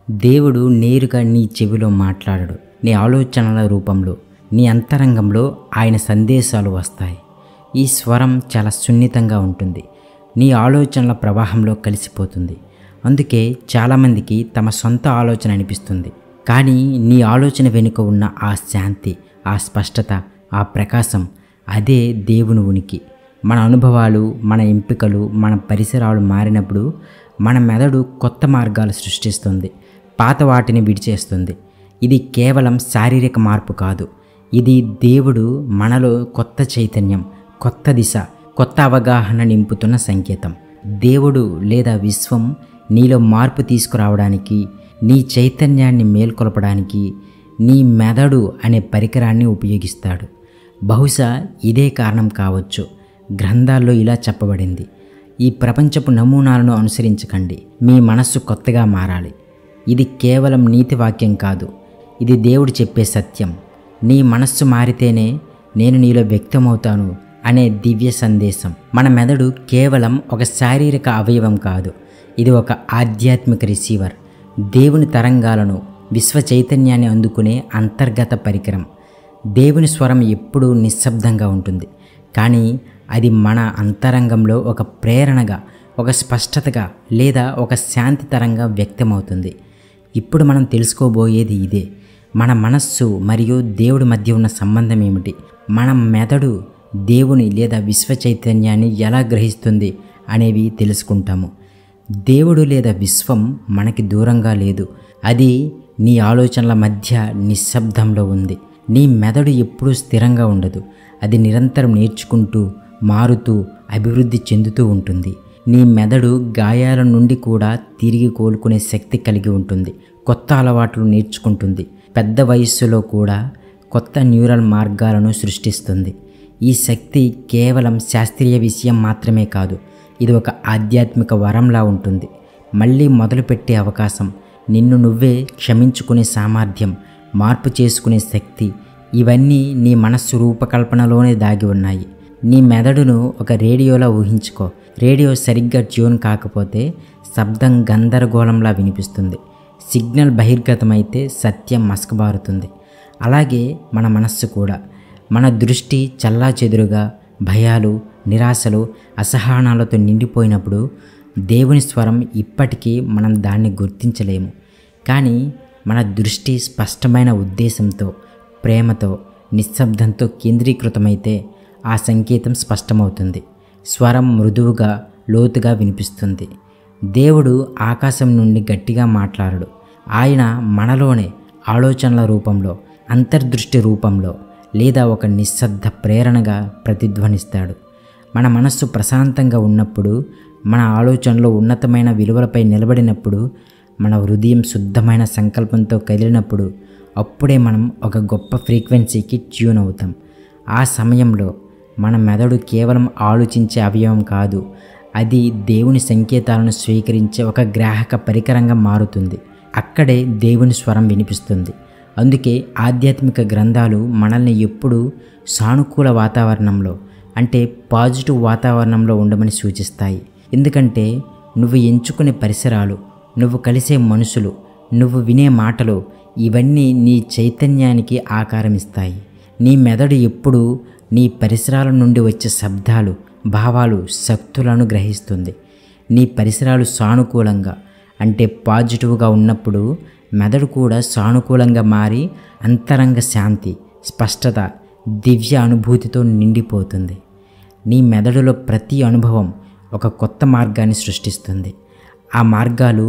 దేవుడు నేరుగా నీ చెవిలో మాట్లాడడు. నీ ఆలోచనల రూపంలో, నీ అంతరంగంలో ఆయన సందేశాలు వస్తాయి. ఈ స్వరం చాలా సున్నితంగా ఉంటుంది. నీ ఆలోచనల ప్రవాహంలో కలిసిపోతుంది. అందుకే చాలామందికి తమ సొంత ఆలోచన అనిపిస్తుంది. కానీ నీ ఆలోచన వెనుక ఉన్న ఆ శాంతి, ఆ స్పష్టత, ఆ ప్రకాశం, అదే దేవుని ఉనికి. మన అనుభవాలు, మన ఎంపికలు, మన పరిసరాలు మారినప్పుడు మన మెదడు కొత్త మార్గాలు సృష్టిస్తుంది, పాత వాటిని విడిచేస్తుంది. ఇది కేవలం శారీరక మార్పు కాదు. ఇది దేవుడు మనలో కొత్త చైతన్యం, కొత్త దిశ, కొత్త అవగాహన నింపుతున్న సంకేతం. దేవుడు లేదా విశ్వం నీలో మార్పు తీసుకురావడానికి, నీ చైతన్యాన్ని మేల్కొల్పడానికి నీ మెదడు అనే పరికరాన్ని ఉపయోగిస్తాడు. బహుశా ఇదే కారణం కావచ్చు. గ్రంథాల్లో ఇలా చెప్పబడింది: ఈ ప్రపంచపు నమూనాలను అనుసరించకండి, మీ మనస్సు కొత్తగా మారాలి. ఇది కేవలం నీతి వాక్యం కాదు, ఇది దేవుడు చెప్పే సత్యం. నీ మనస్సు మారితేనే నేను నీలో వ్యక్తమవుతాను అనే దివ్య సందేశం. మన మెదడు కేవలం ఒక శారీరక అవయవం కాదు, ఇది ఒక ఆధ్యాత్మిక రిసీవర్. దేవుని తరంగాలను, విశ్వ చైతన్యాన్ని అందుకునే అంతర్గత పరికరం. దేవుని స్వరం ఎప్పుడూ నిశ్శబ్దంగా ఉంటుంది, కానీ అది మన అంతరంగంలో ఒక ప్రేరణగా, ఒక స్పష్టతగా లేదా ఒక శాంతి తరంగా వ్యక్తమవుతుంది. ఇప్పుడు మనం తెలుసుకోబోయేది ఇదే: మన మనస్సు మరియు దేవుడి మధ్య ఉన్న సంబంధం ఏమిటి, మన మెదడు దేవుని లేదా విశ్వ చైతన్యాన్ని ఎలా గ్రహిస్తుంది అనేవి తెలుసుకుంటాము. దేవుడు లేదా విశ్వం మనకి దూరంగా లేదు, అది నీ ఆలోచనల మధ్య నిశ్శబ్దంలో ఉంది. నీ మెదడు ఎప్పుడూ స్థిరంగా ఉండదు, అది నిరంతరం నేర్చుకుంటూ, మారుతూ, అభివృద్ధి చెందుతూ ఉంటుంది. నీ మెదడు గాయాల నుండి కూడా తిరిగి కోలుకునే శక్తి కలిగి ఉంటుంది, కొత్త అలవాట్లు నేర్చుకుంటుంది, పెద్ద వయస్సులో కూడా కొత్త న్యూరల్ మార్గాలను సృష్టిస్తుంది. ఈ శక్తి కేవలం శాస్త్రీయ విషయం మాత్రమే కాదు, ఇది ఒక ఆధ్యాత్మిక వరంలా ఉంటుంది. మళ్ళీ మొదలుపెట్టే అవకాశం, నిన్ను నువ్వే క్షమించుకునే సామర్థ్యం, మార్పు చేసుకునే శక్తి, ఇవన్నీ నీ మనస్సు రూపకల్పనలోనే దాగి ఉన్నాయి. నీ మెదడును ఒక రేడియోలా ఊహించుకో. రేడియో సరిగ్గా ట్యూన్ కాకపోతే శబ్దం గందరగోళంలా వినిపిస్తుంది, సిగ్నల్ బహిర్గతమైతే సత్యం మసకబారుతుంది. అలాగే మన మనస్సు కూడా. మన దృష్టి చెల్లాచెదురుగా, భయాలు, నిరాశలు, అసహనాలతో నిండిపోయినప్పుడు దేవుని స్వరం ఇప్పటికీ మనం దాన్ని గుర్తించలేము. కానీ మన దృష్టి స్పష్టమైన ఉద్దేశంతో, ప్రేమతో, నిశ్శబ్దంతో కేంద్రీకృతమైతే ఆ సంకేతం స్పష్టమవుతుంది. స్వరం మృదువుగా, లోతుగా వినిపిస్తుంది. దేవుడు ఆకాశం నుండి గట్టిగా మాట్లాడడు. ఆయన మనలోనే ఆలోచనల రూపంలో, అంతర్దృష్టి రూపంలో లేదా ఒక నిశ్శబ్ద ప్రేరణగా ప్రతిధ్వనిస్తాడు. మన మనస్సు ప్రశాంతంగా ఉన్నప్పుడు, మన ఆలోచనలో ఉన్నతమైన విలువలపై నిలబడినప్పుడు, మన హృదయం శుద్ధమైన సంకల్పంతో కదిలినప్పుడు, అప్పుడే మనం ఒక గొప్ప ఫ్రీక్వెన్సీకి ట్యూన్ అవుతాం. ఆ సమయంలో మన మెదడు కేవలం ఆలోచించే అవయవం కాదు, అది దేవుని సంకేతాలను స్వీకరించే ఒక గ్రాహక పరికరంగా మారుతుంది. అక్కడే దేవుని స్వరం వినిపిస్తుంది. అందుకే ఆధ్యాత్మిక గ్రంథాలు మనల్ని ఎప్పుడూ సానుకూల వాతావరణంలో, అంటే పాజిటివ్ వాతావరణంలో ఉండమని సూచిస్తాయి. ఎందుకంటే నువ్వు ఎంచుకునే పరిసరాలు, నువ్వు కలిసే మనుషులు, నువ్వు వినే మాటలు, ఇవన్నీ నీ చైతన్యానికి ఆకారం ఇస్తాయి. నీ మెదడు ఎప్పుడూ నీ పరిసరాల నుండి వచ్చే శబ్దాలు, భావాలు, శక్తులను గ్రహిస్తుంది. నీ పరిసరాలు సానుకూలంగా, అంటే పాజిటివ్గా ఉన్నప్పుడు మెదడు కూడా సానుకూలంగా మారి అంతరంగ శాంతి, స్పష్టత, దివ్య అనుభూతితో నిండిపోతుంది. నీ మెదడులో ప్రతి అనుభవం ఒక కొత్త మార్గాన్ని సృష్టిస్తుంది. ఆ మార్గాలు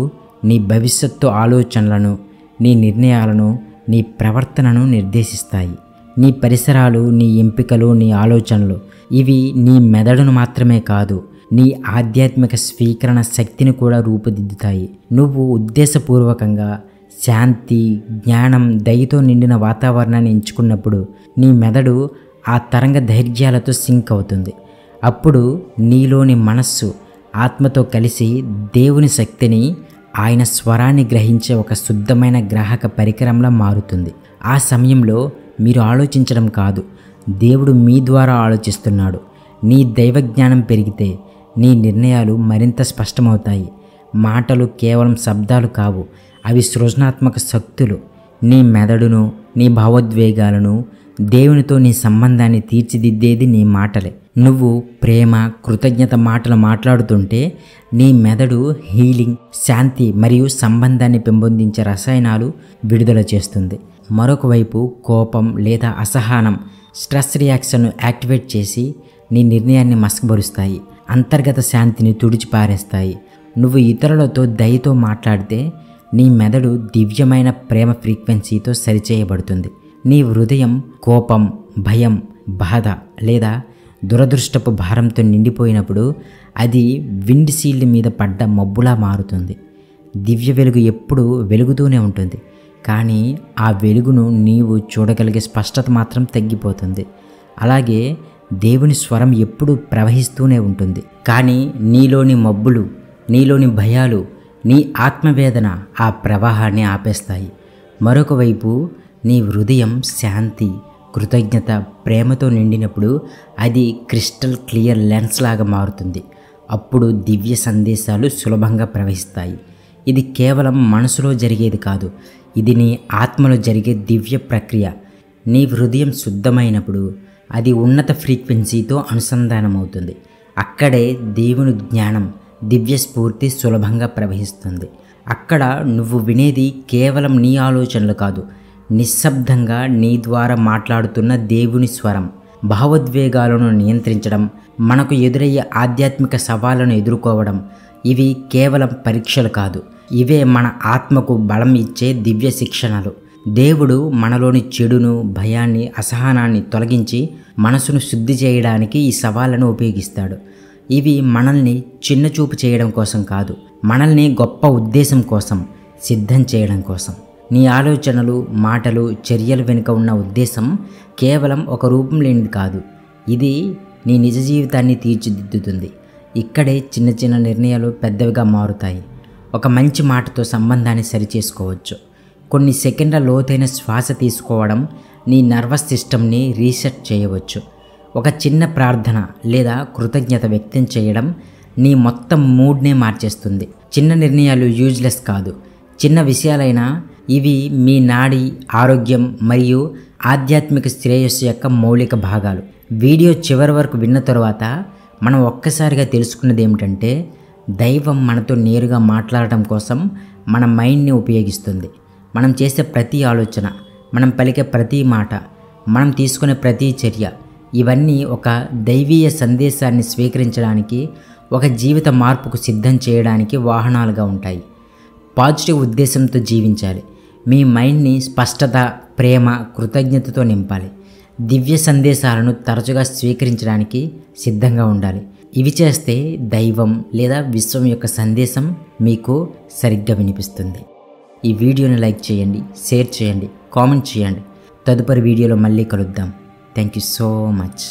నీ భవిష్యత్తు ఆలోచనలను, నీ నిర్ణయాలను, నీ ప్రవర్తనను నిర్దేశిస్తాయి. నీ పరిసరాలు, నీ ఎంపికలు, నీ ఆలోచనలు, ఇవి నీ మెదడును మాత్రమే కాదు, నీ ఆధ్యాత్మిక స్వీకరణ శక్తిని కూడా రూపుదిద్దుతాయి. నువ్వు ఉద్దేశపూర్వకంగా శాంతి, జ్ఞానం, దయతో నిండిన వాతావరణాన్ని ఎంచుకున్నప్పుడు నీ మెదడు ఆ తరంగ ధైర్యాలతో సింక్ అవుతుంది. అప్పుడు నీలోని మనస్సు ఆత్మతో కలిసి దేవుని శక్తిని, ఆయన స్వరాన్ని గ్రహించే ఒక శుద్ధమైన గ్రాహక పరికరంలా మారుతుంది. ఆ సమయంలో మీరు ఆలోచించడం కాదు, దేవుడు మీ ద్వారా ఆలోచిస్తున్నాడు. నీ దైవజ్ఞానం పెరిగితే నీ నిర్ణయాలు మరింత స్పష్టమవుతాయి. మాటలు కేవలం శబ్దాలు కావు, అవి సృజనాత్మక శక్తులు. నీ మెదడును, నీ భావోద్వేగాలను, దేవునితో నీ సంబంధాన్ని తీర్చిదిద్దేది నీ మాటలే. నువ్వు ప్రేమ, కృతజ్ఞత మాటలు మాట్లాడుతుంటే నీ మెదడు హీలింగ్, శాంతి మరియు సంబంధాన్ని పెంపొందించే రసాయనాలు విడుదల చేస్తుంది. మరొక వైపు కోపం లేదా అసహనం స్ట్రెస్ రియాక్షన్ను యాక్టివేట్ చేసి నీ నిర్ణయాన్ని మసకబరుస్తాయి, అంతర్గత శాంతిని తుడిచిపారేస్తాయి. నువ్వు ఇతరులతో దయతో మాట్లాడితే నీ మెదడు దివ్యమైన ప్రేమ ఫ్రీక్వెన్సీతో సరిచేయబడుతుంది. నీ హృదయం కోపం, భయం, బాధ లేదా దురదృష్టపు భారంతో నిండిపోయినప్పుడు అది విండ్ షీల్డ్ మీద పడ్డ మబ్బులా మారుతుంది. దివ్య వెలుగు ఎప్పుడూ వెలుగుతూనే ఉంటుంది, కానీ ఆ వెలుగును నీవు చూడగలిగే స్పష్టత మాత్రం తగ్గిపోతుంది. అలాగే దేవుని స్వరం ఎప్పుడూ ప్రవహిస్తూనే ఉంటుంది, కానీ నీలోని మబ్బులు, నీలోని భయాలు, నీ ఆత్మవేదన ఆ ప్రవాహాన్ని ఆపేస్తాయి. మరొక వైపు నీ హృదయం శాంతి, కృతజ్ఞత, ప్రేమతో నిండినప్పుడు అది క్రిస్టల్ క్లియర్ లెన్స్ లాగా మారుతుంది. అప్పుడు దివ్య సందేశాలు సులభంగా ప్రవహిస్తాయి. ఇది కేవలం మనసులో జరిగేది కాదు, ఇది నీ ఆత్మలో జరిగే దివ్య ప్రక్రియ. నీ హృదయం శుద్ధమైనప్పుడు అది ఉన్నత ఫ్రీక్వెన్సీతో అనుసంధానమవుతుంది. అక్కడే దేవుని జ్ఞానం, దివ్య స్ఫూర్తి సులభంగా ప్రవహిస్తుంది. అక్కడ నువ్వు వినేది కేవలం నీ ఆలోచనలు కాదు, నిశ్శబ్దంగా నీ ద్వారా మాట్లాడుతున్న దేవుని స్వరం. భావోద్వేగాలను నియంత్రించడం, మనకు ఎదురయ్యే ఆధ్యాత్మిక సవాళ్లను ఎదుర్కోవడం, ఇవి కేవలం పరీక్షలు కాదు, ఇవే మన ఆత్మకు బలం ఇచ్చే దివ్య శిక్షణలు. దేవుడు మనలోని చెడును, భయాన్ని, అసహనాన్ని తొలగించి మనసును శుద్ధి చేయడానికి ఈ సవాళ్లను ఉపయోగిస్తాడు. ఇవి మనల్ని చిన్నచూపు చేయడం కోసం కాదు, మనల్ని గొప్ప ఉద్దేశం కోసం సిద్ధం చేయడం కోసం. నీ ఆలోచనలు, మాటలు, చర్యల వెనుక ఉన్న ఉద్దేశం కేవలం ఒక రూపం లేనిది కాదు, ఇది నీ నిజ జీవితాన్ని తీర్చిదిద్దుతుంది. ఇక్కడే చిన్న చిన్న నిర్ణయాలు పెద్దవిగా మారుతాయి. ఒక మంచి మాటతో సంబంధాన్ని సరిచేసుకోవచ్చు. కొన్ని సెకండ్ల లోతైన శ్వాస తీసుకోవడం నీ నర్వస్ సిస్టమ్ని రీసెట్ చేయవచ్చు. ఒక చిన్న ప్రార్థన లేదా కృతజ్ఞత వ్యక్తం చేయడం నీ మొత్తం మూడ్నే మార్చేస్తుంది. చిన్న నిర్ణయాలు యూజ్లెస్ కాదు, చిన్న విషయాలైనా ఇవి మీ నాడి, ఆరోగ్యం మరియు ఆధ్యాత్మిక శ్రేయస్సు యొక్క మౌలిక భాగాలు. వీడియో చివరి వరకు విన్న తరువాత మనం ఒక్కసారిగా తెలుసుకున్నది ఏమిటంటే, దైవం మనతో నేరుగా మాట్లాడటం కోసం మన మైండ్ని ఉపయోగిస్తుంది. మనం చేసే ప్రతి ఆలోచన, మనం పలికే ప్రతి మాట, మనం తీసుకునే ప్రతి చర్య, ఇవన్నీ ఒక దైవీయ సందేశాన్ని స్వీకరించడానికి, ఒక జీవిత మార్పుకు సిద్ధం చేయడానికి వాహనాలుగా ఉంటాయి. పాజిటివ్ ఉద్దేశంతో జీవించాలి. మీ మైండ్ని స్పష్టత, ప్రేమ, కృతజ్ఞతతో నింపాలి. దివ్య సందేశాలను తరచుగా స్వీకరించడానికి సిద్ధంగా ఉండాలి. ఇవి చేస్తే దైవం లేదా విశ్వం యొక్క సందేశం మీకు సరిగ్గా వినిపిస్తుంది. ఈ వీడియోని లైక్ చేయండి, షేర్ చేయండి, కామెంట్ చేయండి. తదుపరి వీడియోలో మళ్ళీ కలుద్దాం. Thank you so much.